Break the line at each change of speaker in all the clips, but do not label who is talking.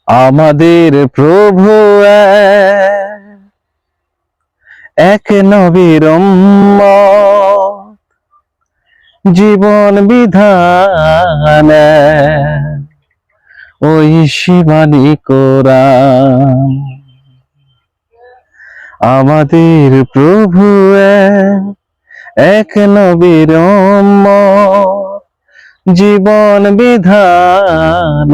আমাদের প্রভু এক নবীর উম্মত, জীবন বিধান ওই শিবানী কোরআন। আমাদের প্রভু এক নবীর উম্মত, জীবন বিধান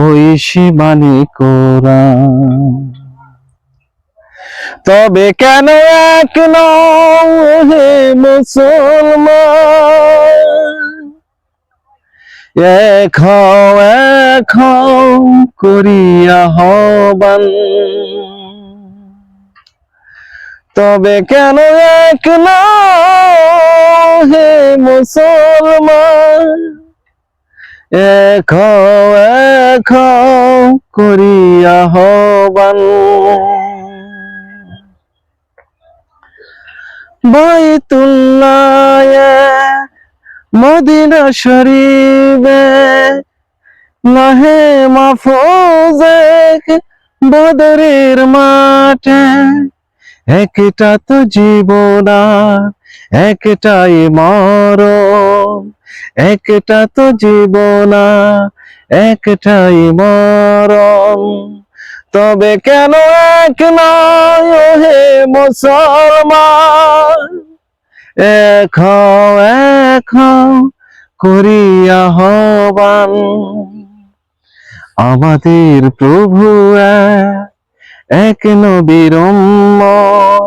ওই শিবানী কোরআন। তবে কেন এক নও হে মুসলমান, এক হও করিয়া আহ্বান। তবে কেন এক নও হে মুসলমান, এক হও করিয়া আহ্বান। বাইতুল্লাহ মদিনা শরীফে লাহে মাহফুজ বদরের মাঠে, একটা তো জীবন একটাই মরণ, একটা তো জীবন একটাই মরণ। তবে কেন এক নয় হে মুসলমান, এক হও করিয়া আহ্বান। আমাদের প্রভু এক নবীর উম্মত,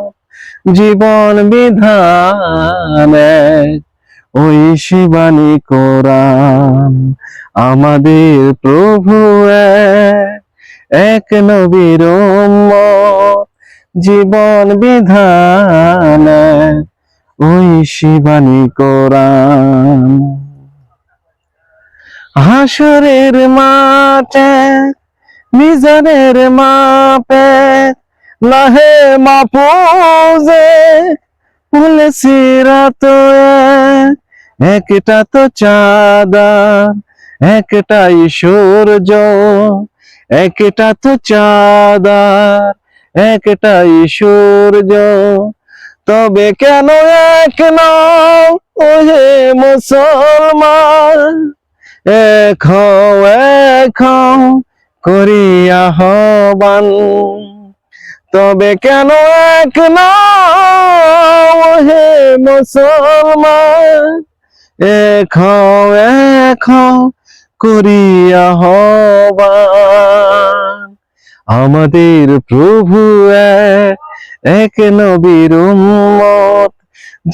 জীবন বিধান ওই শিবানী কোরআন। আমাদের প্রভু এক নবীর উম্মত, জীবন বিধান ওই শিবানী কোরআন। হাসরের মাঠে মিজানের মাপে লাহে মাহফুজে ফুলে সিরাত, একটা তো চাঁদা একটাই সূর্য, একটা তো চাঁদা একটাই সূর্য। তবে কেন এক নও হে মুসলমান, এক হও করিয়া আহ্বান। তবে কেন এক নও হে মুসলমান, এক হও করিয়া আহ্বান। আমাদের প্রভু এক নবীর উম্মত,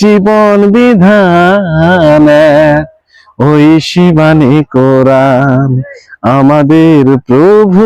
জীবন বিধান ওই শিবানী কোরআন। আমাদের প্রভু